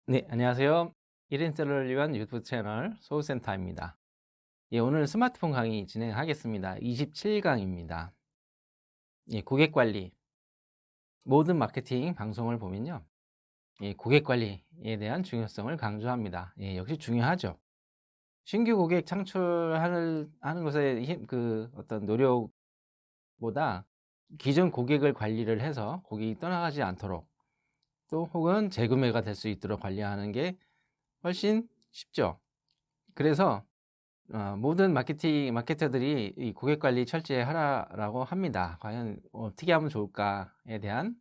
네, 안녕하세요. 1인 셀러를 위한 유튜브 채널 소우센터입니다. 예, 오늘 스마트폰 강의 진행하겠습니다. 27강입니다. 예, 고객 관리. 모든 마케팅 방송을 보면요. 예, 고객 관리에 대한 중요성을 강조합니다. 예, 역시 중요하죠. 신규 고객 하는 것에 어떤 노력보다 기존 고객을 관리를 해서 고객이 떠나가지 않도록 또 혹은 재구매가 될 수 있도록 관리하는 게 훨씬 쉽죠. 그래서 모든 마케터들이 이 고객 관리 철저히 하라라고 합니다. 과연 어떻게 하면 좋을까에 대한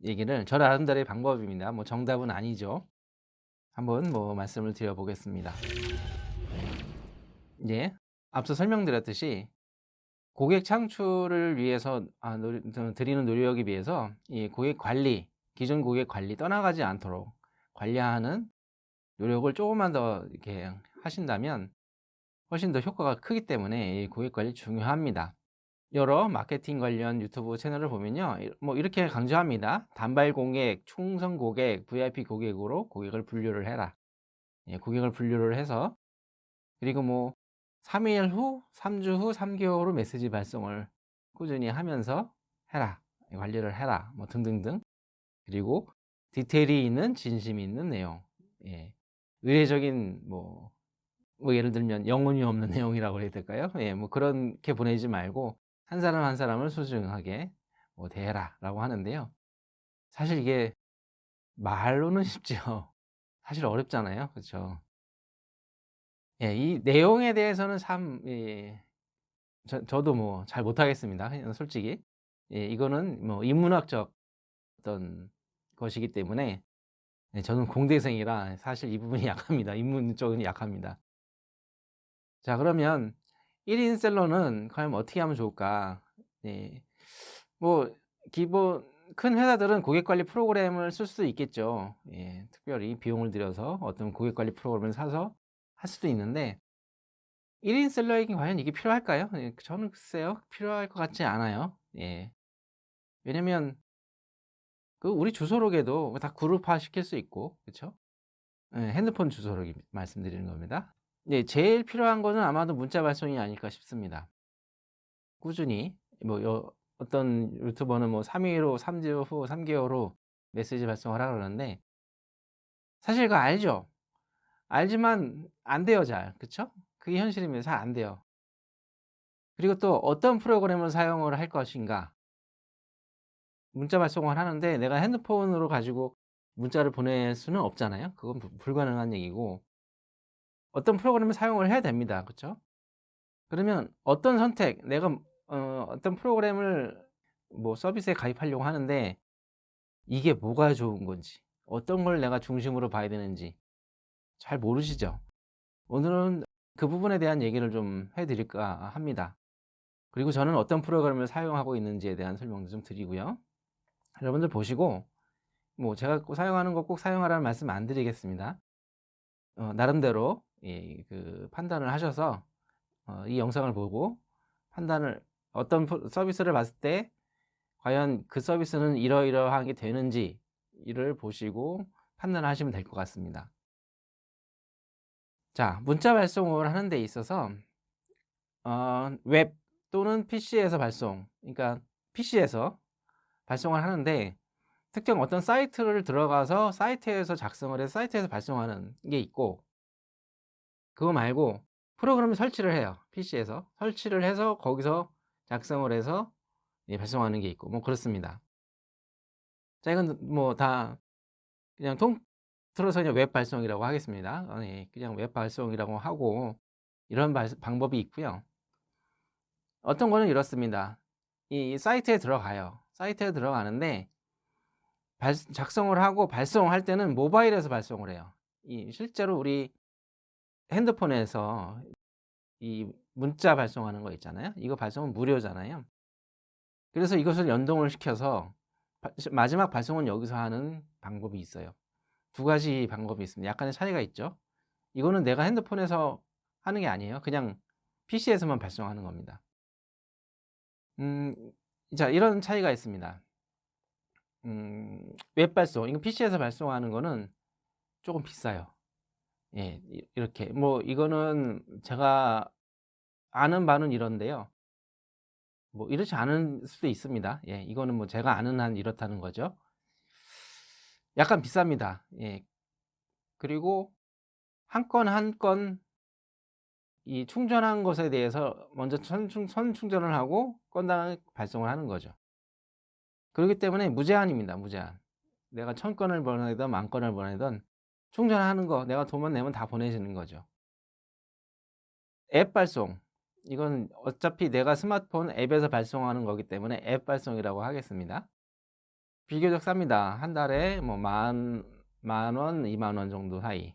얘기를 저 나름대로의 방법입니다. 뭐 정답은 아니죠. 한번 말씀을 드려 보겠습니다. 예. 앞서 설명드렸듯이 고객 창출을 위해서 드리는 노력에 비해서 이 고객 관리, 기존 고객 관리 떠나가지 않도록 관리하는 노력을 조금만 더 이렇게 하신다면 훨씬 더 효과가 크기 때문에 이 고객 관리 중요합니다. 여러 마케팅 관련 유튜브 채널을 보면요. 이렇게 강조합니다. 단발 고객, 충성 고객, VIP 고객으로 고객을 분류를 해라. 예, 고객을 분류를 해서 그리고 3일 후, 3주 후, 3개월 후 메시지 발송을 꾸준히 하면서 해라. 관리를 해라. 등등등. 그리고 디테일이 있는 진심이 있는 내용. 예. 의례적인 예를 들면 영혼이 없는 내용이라고 해야 될까요? 예, 그렇게 보내지 말고 한 사람 한 사람을 소중하게 대해라라고 하는데요. 사실 이게 말로는 쉽죠. 사실 어렵잖아요. 그렇죠? 예, 이 내용에 대해서는 참 저도 잘 못하겠습니다. 그냥 솔직히. 예, 이거는 인문학적 어떤 것이기 때문에 예, 저는 공대생이라 사실 이 부분이 약합니다. 인문 쪽은 약합니다. 자, 그러면 1인 셀러는 과연 어떻게 하면 좋을까? 네. 뭐 기본 큰 회사들은 고객 관리 프로그램을 쓸 수도 있겠죠. 예. 특별히 비용을 들여서 어떤 고객 관리 프로그램을 사서 할 수도 있는데 1인 셀러에게 과연 이게 필요할까요? 예, 저는 글쎄요. 필요할 것 같지 않아요. 예. 왜냐면 우리 주소록에도 다 그룹화 시킬 수 있고 그쵸? 예, 핸드폰 주소록 말씀드리는 겁니다. 네, 제일 필요한 거는 아마도 문자 발송이 아닐까 싶습니다. 꾸준히 어떤 유튜버는 3일 후, 3주 후, 3개월 후 메시지 발송하라 그러는데 사실 그거 알죠. 알지만 안 돼요 잘. 그쵸? 그게 현실입니다. 잘 안 돼요. 그리고 또 어떤 프로그램을 사용을 할 것인가. 문자 발송을 하는데 내가 핸드폰으로 가지고 문자를 보낼 수는 없잖아요. 그건 불가능한 얘기고 어떤 프로그램을 사용을 해야 됩니다. 그쵸? 그러면 어떤 선택 내가 어떤 프로그램을 서비스에 가입하려고 하는데 이게 뭐가 좋은 건지 어떤 걸 내가 중심으로 봐야 되는지 잘 모르시죠? 오늘은 그 부분에 대한 얘기를 좀 해 드릴까 합니다. 그리고 저는 어떤 프로그램을 사용하고 있는지에 대한 설명도 좀 드리고요. 여러분들 보시고 제가 꼭 사용하는 거 꼭 사용하라는 말씀 안 드리겠습니다. 나름대로 판단을 하셔서 이 영상을 보고 판단을 어떤 서비스를 봤을 때 과연 그 서비스는 이러이러하게 되는지를 보시고 판단하시면 될 것 같습니다. 자, 문자 발송을 하는 데 있어서 웹 또는 PC에서 그러니까 PC에서 발송을 하는데 특정 어떤 사이트를 들어가서 사이트에서 작성을 해서 사이트에서 발송하는 게 있고 그거 말고 프로그램을 설치를 해요. PC에서. 설치를 해서 거기서 작성을 해서 예 발송하는 게 있고 그렇습니다. 자, 이건 다 그냥 통틀어서 그냥 웹 발송이라고 하겠습니다. 예. 그냥 웹 발송이라고 하고 이런 방법이 있고요. 어떤 거는 이렇습니다. 이 사이트에 들어가요. 사이트에 들어가는데 작성을 하고 발송할 때는 모바일에서 발송을 해요. 실제로 우리 핸드폰에서 이 문자 발송하는 거 있잖아요. 이거 발송은 무료잖아요. 그래서 이것을 연동을 시켜서 마지막 발송은 여기서 하는 방법이 있어요. 두 가지 방법이 있습니다. 약간의 차이가 있죠. 이거는 내가 핸드폰에서 하는 게 아니에요. 그냥 PC에서만 발송하는 겁니다. 음, 자, 이런 차이가 있습니다. 웹 발송, 이거 PC에서 발송하는 거는 조금 비싸요. 예. 이렇게 뭐 이거는 제가 아는 바는 이런데요. 뭐 이렇지 않을 수도 있습니다. 예. 이거는 뭐 제가 아는 한 이렇다는 거죠. 약간 비쌉니다. 예. 그리고 한 건 한 건 이 충전한 것에 대해서 먼저 선 충전을 하고 건당을 발송을 하는 거죠. 그렇기 때문에 무제한입니다, 무제한. 내가 1000 건을 보내든 10,000 건을 보내든 충전하는 거 내가 돈만 내면 다 보내지는 거죠. 앱 발송. 이건 어차피 내가 스마트폰 앱에서 발송하는 거기 때문에 앱 발송이라고 하겠습니다. 비교적 쌉니다. 한 달에 뭐 만 원, 2만 원 정도 사이.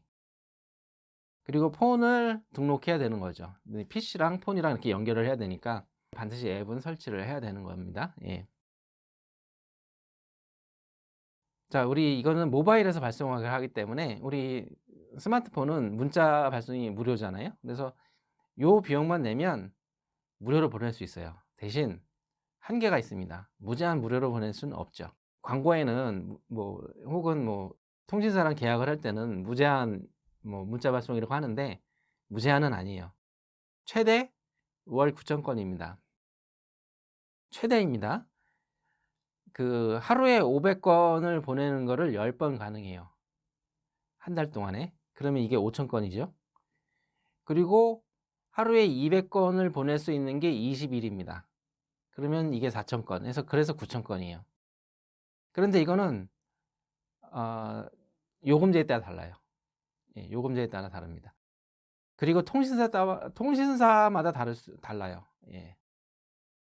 그리고 폰을 등록해야 되는 거죠. PC랑 폰이랑 이렇게 연결을 해야 되니까 반드시 앱은 설치를 해야 되는 겁니다. 예. 자, 우리 이거는 모바일에서 발송을 하기 때문에 우리 스마트폰은 문자 발송이 무료잖아요. 그래서 요 비용만 내면 무료로 보낼 수 있어요. 대신 한계가 있습니다. 무제한 무료로 보낼 수는 없죠. 광고에는 뭐 혹은 뭐 통신사랑 계약을 할 때는 무제한 뭐 문자 발송이라고 하는데 무제한은 아니에요. 최대 월 9,000 건입니다. 최대입니다. 그 하루에 500 건을 보내는 거를 10번 가능해요. 한 달 동안에. 그러면 이게 5,000 건이죠. 그리고 하루에 200 건을 보낼 수 있는 게 20일입니다. 그러면 이게 4,000 건. 그래서 9,000 건이에요. 그런데 이거는 요금제에 따라 달라요. 예, 요금제에 따라 다릅니다. 그리고 통신사마다 달라요. 예.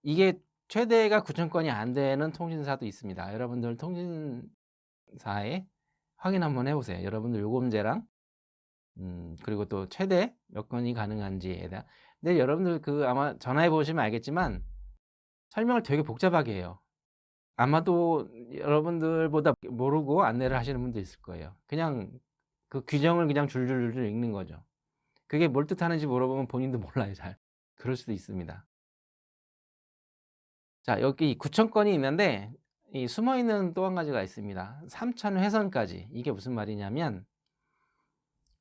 이게 최대가 9,000 건이 안 되는 통신사도 있습니다. 여러분들 통신사에 확인 한번 해보세요. 여러분들 요금제랑 그리고 또 최대 몇 건이 가능한지에 대한. 근데 여러분들 아마 전화해 보시면 알겠지만 설명을 되게 복잡하게 해요. 아마도 여러분들보다 모르고 안내를 하시는 분도 있을 거예요. 그냥 그 규정을 그냥 줄줄줄 읽는 거죠. 그게 뭘 뜻하는지 물어보면 본인도 몰라요, 잘. 그럴 수도 있습니다. 자, 여기 9,000 건이 있는데 이 숨어 있는 또 한 가지가 있습니다. 3,000 회선까지. 이게 무슨 말이냐면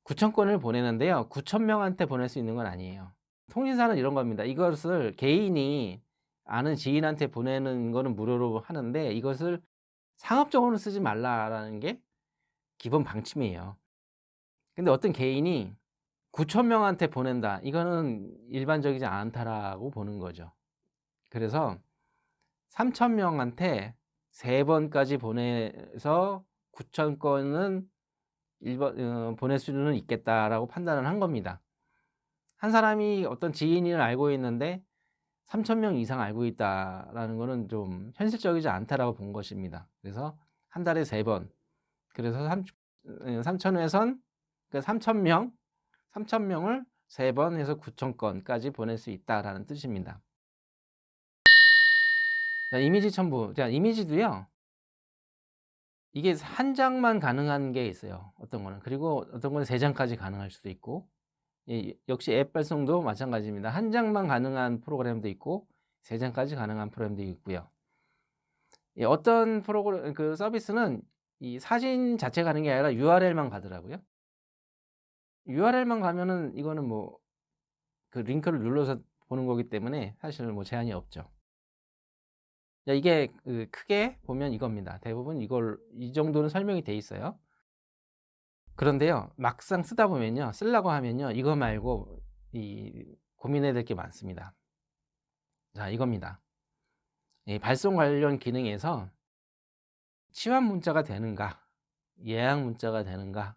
9,000 건을 보내는데요. 9,000 명한테 보낼 수 있는 건 아니에요. 통신사는 이런 겁니다. 이것을 개인이 아는 지인한테 보내는 거는 무료로 하는데 이것을 상업적으로 쓰지 말라라는 게 기본 방침이에요. 근데 어떤 개인이 9,000 명한테 보낸다. 이거는 일반적이지 않다라고 보는 거죠. 그래서 3,000 명한테 3번까지 보내서 9,000 건은 보낼 수는 있겠다라고 판단을 한 겁니다. 한 사람이 어떤 지인을 알고 있는데 3,000 명 이상 알고 있다라는 거는 좀 현실적이지 않다라고 본 것입니다. 그래서 한 달에 3번. 그래서 3,000 회선, 그러니까 3,000 명을 3번 해서 9,000 건까지 보낼 수 있다라는 뜻입니다. 자, 이미지 첨부. 자, 이미지도요. 이게 한 장만 가능한 게 있어요. 어떤 거는. 그리고 어떤 거는 3장까지 가능할 수도 있고. 예, 역시 앱 발송도 마찬가지입니다. 한 장만 가능한 프로그램도 있고 3장까지 가능한 프로그램도 있고요. 예, 어떤 서비스는 이 사진 자체가 가는 게 아니라 URL만 가더라고요. URL만 가면은 이거는 뭐 그 링크를 눌러서 보는 거기 때문에 사실 뭐 제한이 없죠. 자, 이게 크게 보면 이겁니다. 대부분 이 정도는 설명이 돼 있어요. 그런데요, 막상 쓰다 보면요, 쓰려고 하면요, 이거 말고 고민해야 될 게 많습니다. 자, 이겁니다. 이 발송 관련 기능에서 치환 문자가 되는가, 예약 문자가 되는가,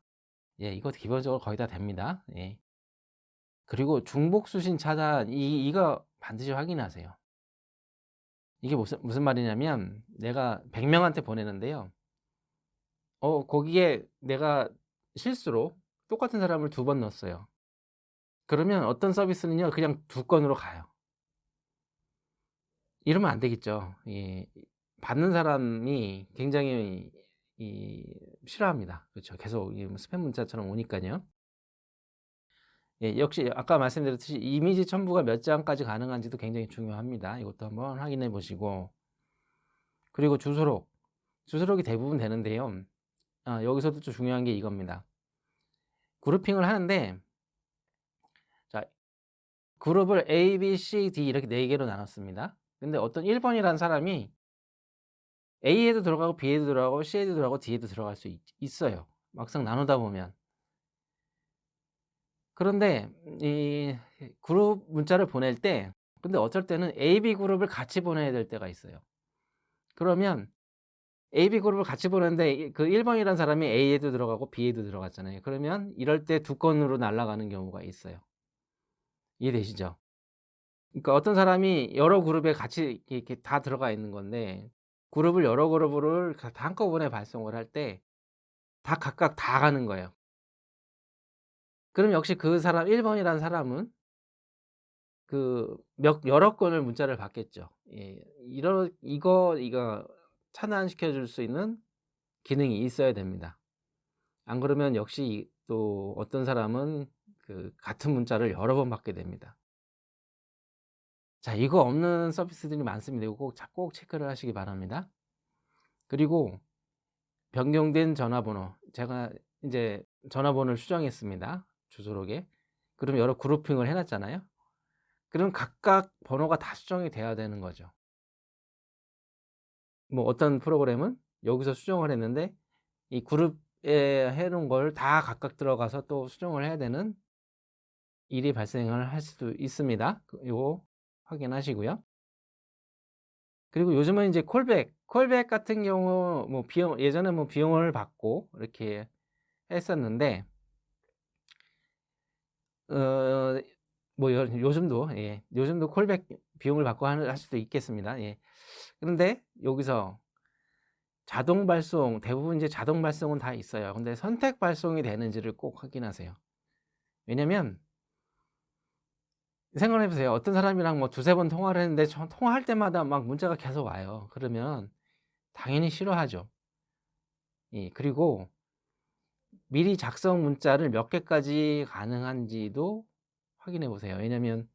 예, 이거 기본적으로 거의 다 됩니다. 예. 그리고 중복 수신 차단, 이거 반드시 확인하세요. 이게 무슨 말이냐면, 내가 100명한테 보내는데요. 거기에 내가 실수로 똑같은 사람을 2번 넣었어요. 그러면 어떤 서비스는요, 그냥 2건으로 가요. 이러면 안 되겠죠. 예. 받는 사람이 굉장히 싫어합니다. 그렇죠. 계속 스팸 문자처럼 오니까요. 예, 역시 아까 말씀드렸듯이 이미지 첨부가 몇 장까지 가능한지도 굉장히 중요합니다. 이것도 한번 확인해 보시고. 그리고 주소록이 대부분 되는데요. 여기서도 좀 중요한 게 이겁니다. 그룹핑을 하는데, 자, 그룹을 A, B, C, D 이렇게 4개로 나눴습니다. 근데 어떤 1번이라는 사람이 A에도 들어가고 B에도 들어가고 C에도 들어가고 D에도 들어갈 수 있어요, 막상 나누다 보면. 그런데 이 그룹 문자를 보낼 때, 근데 어쩔 때는 A, B 그룹을 같이 보내야 될 때가 있어요. 그러면 A, B 그룹을 같이 보내는데 그 1번이라는 사람이 A에도 들어가고 B에도 들어갔잖아요. 그러면 이럴 때 2건으로 날아가는 경우가 있어요. 이해되시죠? 그러니까 어떤 사람이 여러 그룹에 같이 이렇게 다 들어가 있는 건데, 그룹을 여러 그룹을 다 한꺼번에 발송을 할 때 다 각각 다 가는 거예요. 그럼 역시 그 사람 1번이라는 사람은 여러 건을 문자를 받겠죠. 예. 이거 차단시켜 줄 수 있는 기능이 있어야 됩니다. 안 그러면 역시 또 어떤 사람은 같은 문자를 여러 번 받게 됩니다. 자, 이거 없는 서비스들이 많습니다. 이거 꼭 체크를 하시기 바랍니다. 그리고 변경된 전화번호, 제가 이제 전화번호를 수정했습니다, 주소록에. 그럼 여러 그룹핑을 해 놨잖아요. 그럼 각각 번호가 다 수정이 돼야 되는 거죠. 뭐 어떤 프로그램은 여기서 수정을 했는데 이 그룹에 해 놓은 걸 다 각각 들어가서 또 수정을 해야 되는 일이 발생을 할 수도 있습니다. 요거 확인하시고요. 그리고 요즘은 이제 콜백 같은 경우 뭐 예전에 뭐 비용을 받고 이렇게 했었는데, 어 뭐 요즘도, 예, 요즘도 콜백 비용을 받고 할 수도 있겠습니다. 예. 그런데 여기서 자동 발송, 대부분 이제 자동 발송은 다 있어요. 근데 선택 발송이 되는지를 꼭 확인하세요. 왜냐면 생각을 해 보세요. 어떤 사람이랑 뭐 2-3번 통화를 했는데 통화할 때마다 막 문자가 계속 와요. 그러면 당연히 싫어하죠. 예. 그리고 미리 작성 문자를 몇 개까지 가능한지도 확인해 보세요. 왜냐면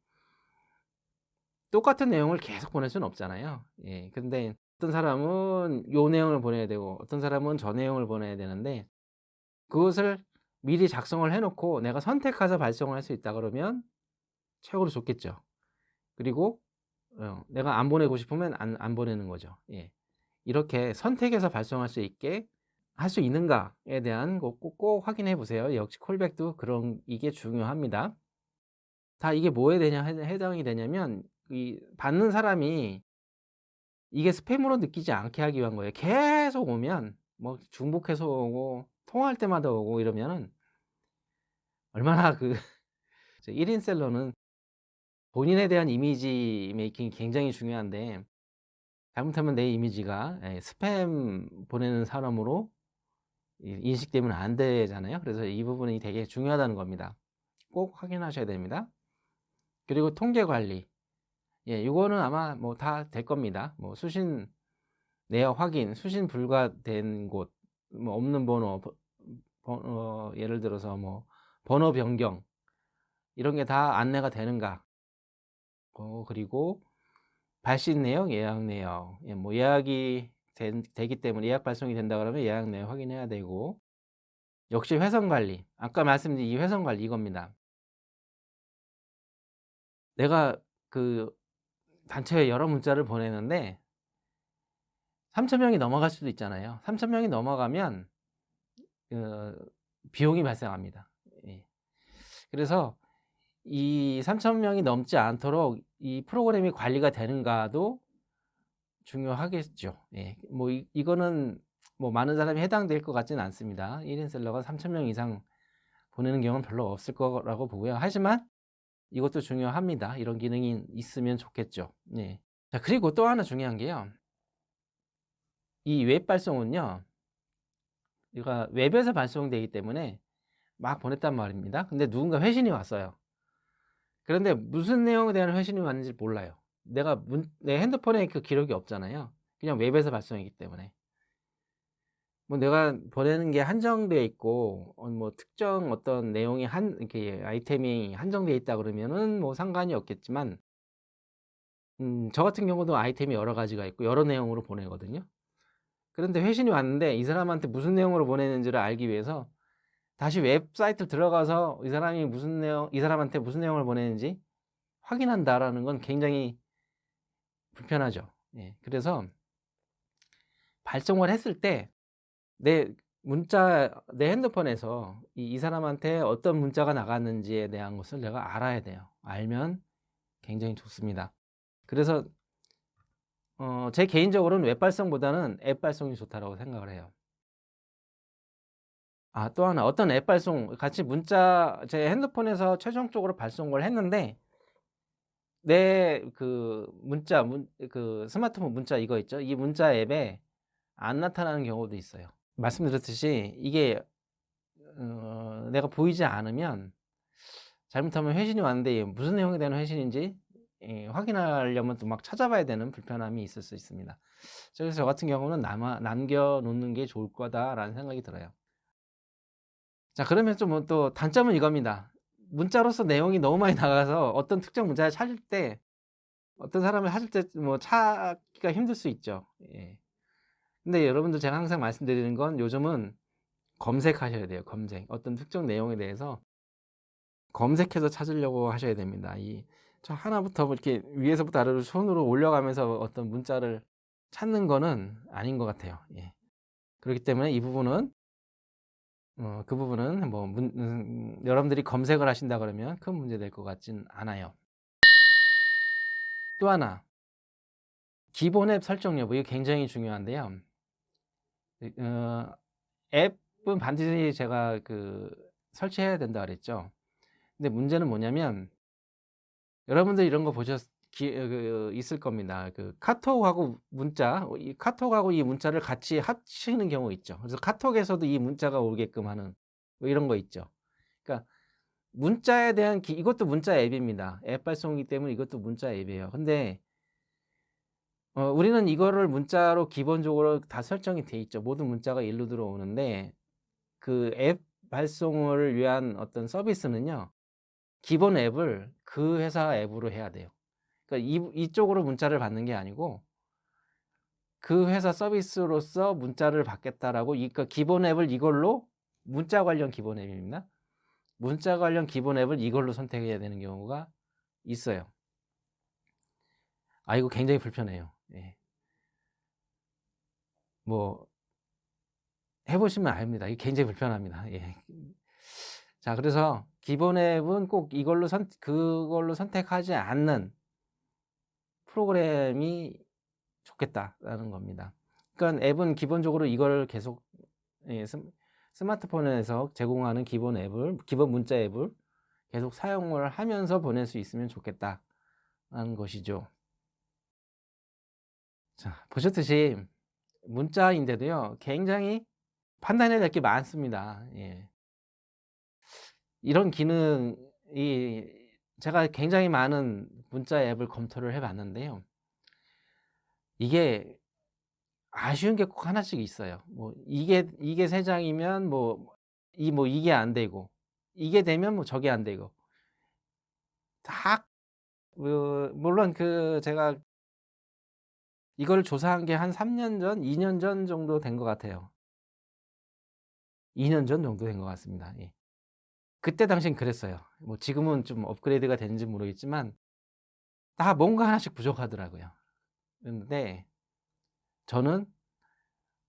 똑같은 내용을 계속 보낼 수는 없잖아요. 예. 근데 어떤 사람은 요 내용을 보내야 되고 어떤 사람은 저 내용을 보내야 되는데, 그것을 미리 작성을 해 놓고 내가 선택해서 발송을 할 수 있다 그러면 최고로 좋겠죠. 그리고 내가 안 보내고 싶으면 안 보내는 거죠. 예. 이렇게 선택해서 발송할 수 있게 할 수 있는가에 대한 거 꼭 확인해 보세요. 역시 콜백도 이게 중요합니다. 다 이게 뭐에 해당이 되냐면, 이 받는 사람이 이게 스팸으로 느끼지 않게 하기 위한 거예요. 계속 오면 뭐 중복해서 오고 통화할 때마다 오고 이러면은 얼마나 1인 셀러는 본인에 대한 이미지 메이킹이 굉장히 중요한데, 잘못하면 내 이미지가 스팸 보내는 사람으로 인식되면 안 되잖아요. 그래서 이 부분이 되게 중요하다는 겁니다. 꼭 확인하셔야 됩니다. 그리고 통계 관리. 예, 요거는 아마 뭐 다 될 겁니다. 뭐 수신 내역 확인, 수신 불가된 곳, 뭐 없는 예를 들어서 뭐 번호 변경, 이런 게 다 안내가 되는가. 그리고 발신 내역, 예약 내역. 예, 뭐 예약이 되기 때문에, 예약 발송이 된다 그러면 예약 내역 확인해야 되고, 역시 회선 관리. 아까 말씀드린 이 회선 관리 이겁니다. 내가 단체에 여러 문자를 보내는데 3,000명이 넘어갈 수도 있잖아요. 3,000명이 넘어가면 비용이 발생합니다. 예. 그래서 이 3,000명이 넘지 않도록 이 프로그램이 관리가 되는가도 중요하겠죠. 예. 뭐 이거는 뭐 많은 사람이 해당될 것 같지는 않습니다. 1인 셀러가 3,000명 이상 보내는 경우는 별로 없을 거라고 보고요. 하지만 이것도 중요합니다. 이런 기능이 있으면 좋겠죠. 네. 자, 그리고 또 하나 중요한 게요. 이 웹 발송은요, 이가 웹에서 발송되기 때문에 막 보냈단 말입니다. 근데 누군가 회신이 왔어요. 그런데 무슨 내용에 대한 회신이 왔는지 몰라요. 내 핸드폰에 그 기록이 없잖아요. 그냥 웹에서 발송이기 때문에. 뭐 내가 보내는 게 한정되어 있고 뭐 특정 어떤 내용이 이렇게 아이템이 한정되어 있다 그러면은 뭐 상관이 없겠지만, 저 같은 경우도 아이템이 여러 가지가 있고 여러 내용으로 보내거든요. 그런데 회신이 왔는데 이 사람한테 무슨 내용으로 보내는지를 알기 위해서 다시 웹사이트를 들어가서 이 사람한테 무슨 내용을 보내는지 확인한다라는 건 굉장히 불편하죠. 예. 그래서 발송을 했을 때 내 핸드폰에서 이 사람한테 어떤 문자가 나갔는지에 대한 것을 내가 알아야 돼요. 알면 굉장히 좋습니다. 그래서 제 개인적으로는 웹 발송보다는 앱 발송이 좋다라고 생각을 해요. 또 하나 어떤 앱 발송 같이 문자 제 핸드폰에서 최종적으로 발송을 했는데 내 그 스마트폰 문자 이거 있죠? 이 문자 앱에 안 나타나는 경우도 있어요. 말씀드렸듯이 이게 내가 보이지 않으면 잘못하면 회신이 왔는데 무슨 내용에 대한 회신인지 확인하려면 또 막 찾아봐야 되는 불편함이 있을 수 있습니다. 그래서 저 같은 경우는 남겨 놓는 게 좋을 거다라는 생각이 들어요. 자, 그러면 좀 또 단점은 이겁니다. 문자로서 내용이 너무 많이 나가서 어떤 특정 문자를 찾을 때 어떤 사람을 찾을 때 뭐 찾기가 힘들 수 있죠. 예. 근데 여러분들 제가 항상 말씀드리는 건 요즘은 검색하셔야 돼요. 검색. 어떤 특정 내용에 대해서 검색해서 찾으려고 하셔야 됩니다. 저 하나부터 뭐 이렇게 위에서부터 아래로 손으로 올려가면서 어떤 문자를 찾는 거는 아닌 것 같아요. 예. 그렇기 때문에 이 부분은 그 부분은 뭐 여러분들이 검색을 하신다 그러면 큰 문제 될 것 같진 않아요. 또 하나 기본 앱 설정 여부 이거 굉장히 중요한데요. 앱은 반드시 제가 설치해야 된다 그랬죠. 근데 문제는 뭐냐면 여러분들 이런 거 있을 겁니다. 카톡하고 이 문자를 같이 합치는 경우 있죠. 그래서 카톡에서도 이 문자가 오게끔 하는 뭐 이런 거 있죠. 그러니까 문자에 대한 이것도 문자 앱입니다. 앱 발송이기 때문에 이것도 문자 앱이에요. 근데 우리는 이거를 문자로 기본적으로 다 설정이 돼 있죠. 모든 문자가 일로 들어오는데 그 앱 발송을 위한 어떤 서비스는요. 기본 앱을 그 회사 앱으로 해야 돼요. 그러니까 이쪽으로 문자를 받는 게 아니고 그 회사 서비스로서 문자를 받겠다라고 그러니까 기본 앱을 이걸로 문자 관련 기본 앱입니다. 문자 관련 기본 앱을 이걸로 선택해야 되는 경우가 있어요. 이거 굉장히 불편해요. 예. 뭐 해보시면 압니다. 이게 굉장히 불편합니다. 예. 자, 그래서 기본 앱은 꼭 그걸로 선택하지 않는 프로그램이 좋겠다라는 겁니다. 그러니까 앱은 기본적으로 이걸 계속 스마트폰에서 제공하는 기본 문자 앱을 계속 사용을 하면서 보낼 수 있으면 좋겠다라는 것이죠. 자, 보셨듯이 문자인데도요, 굉장히 판단해야 될 게 많습니다. 예. 이런 기능이 제가 굉장히 많은 문자 앱을 검토를 해봤는데요. 이게 아쉬운 게 꼭 하나씩 있어요. 뭐 이게 3장이면 이게 안 되고 이게 되면 뭐 저게 안 되고 다 물론 제가 이걸 조사한 게 한 3년 전, 2년 전 정도 된 것 같아요. 2년 전 정도 된 것 같습니다. 예. 그때 당시엔 그랬어요. 뭐 지금은 좀 업그레이드가 됐는지 모르겠지만 다 뭔가 하나씩 부족하더라고요. 그런데 저는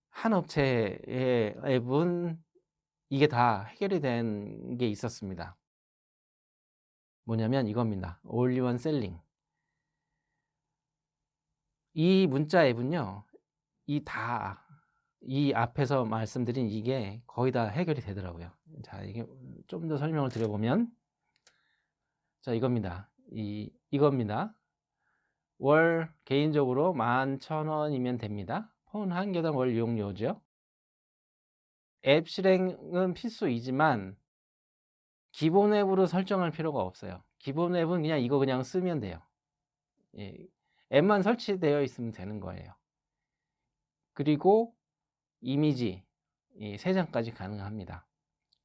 한 업체의 앱은 이게 다 해결이 된 게 있었습니다. 뭐냐면 이겁니다. 올리원 셀링. 이 문자 앱은요. 이 앞에서 말씀드린 이게 거의 다 해결이 되더라고요. 자, 이게 좀 더 설명을 드려보면 자, 이겁니다. 이겁니다. 월 개인적으로 11,000원이면 됩니다. 폰 한 개당 월 이용료죠. 앱 실행은 필수이지만 기본 앱으로 설정할 필요가 없어요. 기본 앱은 그냥 쓰면 돼요. 예, 앱만 설치되어 있으면 되는 거예요. 그리고 이미지 3장까지 가능합니다.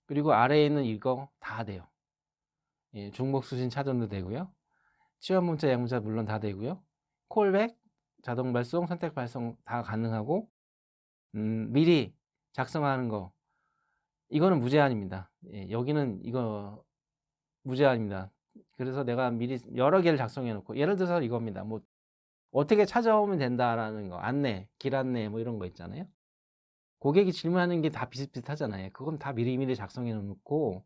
그리고 아래에 있는 이거 다 돼요. 예, 중복수신 차단도 되고요. 치환 문자, 양문자 물론 다 되고요. 콜백, 자동 발송, 선택 발송 다 가능하고 미리 작성하는 거 이거는 무제한입니다. 예, 여기는 이거 무제한입니다. 그래서 내가 미리 여러 개를 작성해 놓고, 예를 들어서 이겁니다. 뭐 어떻게 찾아오면 된다라는 거, 안내, 길 안내 뭐 이런 거 있잖아요. 고객이 질문하는 게 다 비슷비슷하잖아요. 그건 다 미리미리 작성해 놓고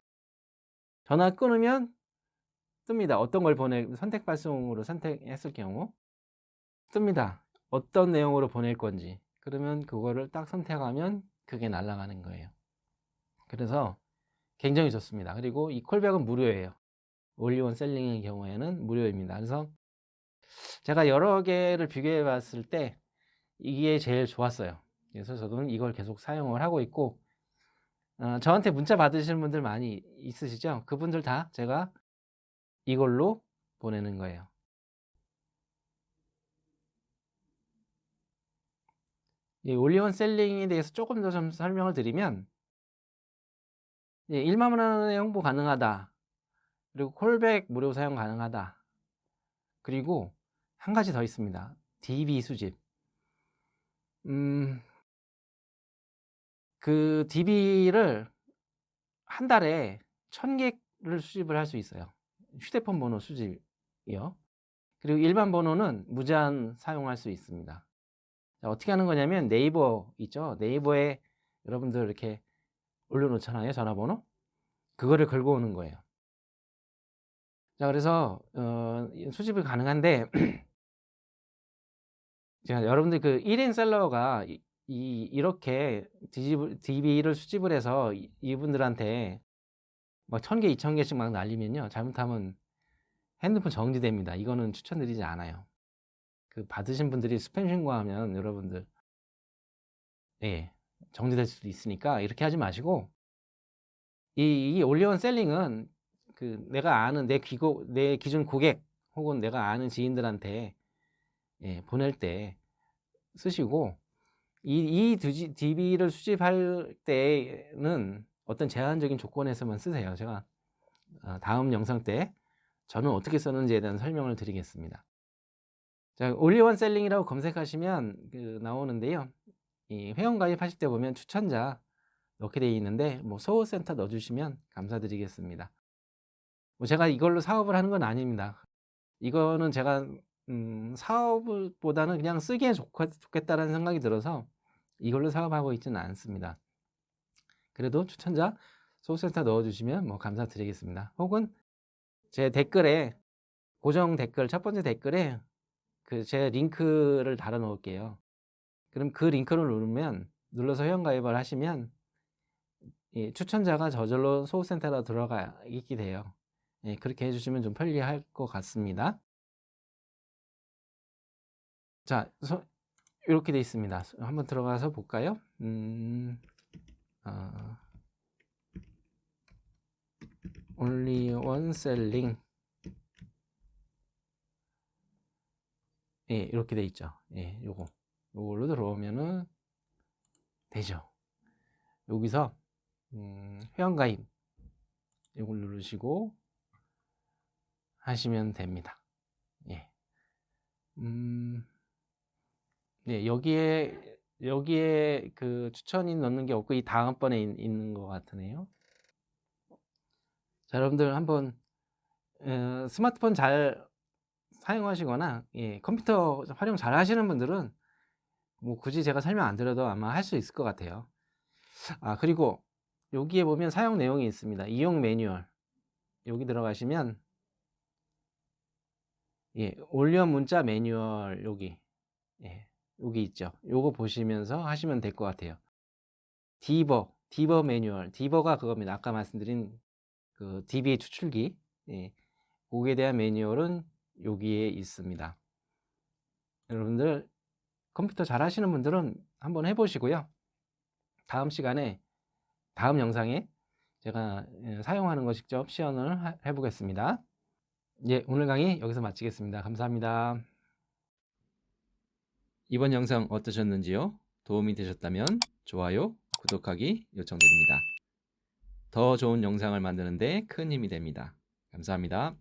전화 끊으면 뜹니다. 어떤 걸 선택 발송으로 선택했을 경우 뜹니다. 어떤 내용으로 보낼 건지. 그러면 그거를 딱 선택하면 그게 날아가는 거예요. 그래서 굉장히 좋습니다. 그리고 이 콜백은 무료예요. 올리원 셀링의 경우에는 무료입니다. 그래서 제가 여러 개를 비교해 봤을 때 이게 제일 좋았어요. 그래서 저도 이걸 계속 사용을 하고 있고, 저한테 문자 받으시는 분들 많이 있으시죠? 그분들 다 제가 이걸로 보내는 거예요. 이 올리원 셀링에 대해서 조금 더 좀 설명을 드리면, 1만 원의 홍보 가능하다. 그리고 콜백 무료 사용 가능하다. 그리고 한 가지 더 있습니다. DB 수집. 그 DB를 한 달에 1000개를 수집을 할 수 있어요. 휴대폰 번호 수집이요. 그리고 일반 번호는 무제한 사용할 수 있습니다. 자, 어떻게 하는 거냐면 네이버 있죠? 네이버에 여러분들 이렇게 올려놓잖아요. 전화번호. 그거를 걸고 오는 거예요. 자, 그래서 수집이 가능한데 제가 여러분들 그 1인 셀러가 이렇게 DB를 수집을 해서 이분들한테 막 1000개, 2000개씩 막 날리면요. 잘못하면 핸드폰 정지됩니다. 이거는 추천드리지 않아요. 그 받으신 분들이 스팸 신고하면 여러분들 예, 정지될 수도 있으니까 이렇게 하지 마시고, 이 올리원 셀링은 그 내가 아는 내 기준 고객 혹은 내가 아는 지인들한테 보낼 때 쓰시고, 이 DB를 수집할 때는 어떤 제한적인 조건에서만 쓰세요. 제가 다음 영상 때 저는 어떻게 썼는지에 대한 설명을 드리겠습니다. 자, 올리원 셀링이라고 검색하시면 나오는데요. 이 회원 가입하실 때 보면 추천자 넣게 되어 있는데, 뭐 소호센터 넣어주시면 감사드리겠습니다. 뭐 제가 이걸로 사업을 하는 건 아닙니다. 이거는 제가 사업보다는 그냥 쓰기에 좋겠다라는 생각이 들어서 이걸로 사업하고 있지는 않습니다. 그래도 추천자 소호센터 넣어주시면 뭐 감사드리겠습니다. 혹은 제 댓글에, 고정 댓글 첫 번째 댓글에 제 링크를 달아 놓을게요. 그럼 그 링크를 눌러서 회원가입을 하시면 추천자가 저절로 소호센터로 들어가 있게 돼요. 그렇게 해주시면 좀 편리할 것 같습니다. 자, 이렇게 돼 있습니다. 한번 들어가서 볼까요? 올리원 셀링. 이렇게 돼 있죠. 요걸로 들어오면은 되죠. 여기서 회원가입 이걸 누르시고 하시면 됩니다. 여기에 그 추천이 넣는 게 없고 이 다음번에 있는 것 같으네요. 자, 여러분들 한번 스마트폰 잘 사용하시거나 컴퓨터 활용 잘 하시는 분들은 뭐 굳이 제가 설명 안 드려도 아마 할 수 있을 것 같아요. 그리고 여기에 보면 사용 내용이 있습니다. 이용 매뉴얼. 여기 들어가시면 올리원 문자 매뉴얼 여기 있죠. 요거 보시면서 하시면 될 것 같아요. 디버 매뉴얼. 디버가 그겁니다. 아까 말씀드린 그 DB 추출기. 거기에 대한 매뉴얼은 여기에 있습니다. 여러분들 컴퓨터 잘 하시는 분들은 한번 해보시고요. 다음 영상에 제가 사용하는 거 직접 시연을 해보겠습니다. 오늘 강의 여기서 마치겠습니다. 감사합니다. 이번 영상 어떠셨는지요? 도움이 되셨다면 좋아요, 구독하기 요청드립니다. 더 좋은 영상을 만드는 데 큰 힘이 됩니다. 감사합니다.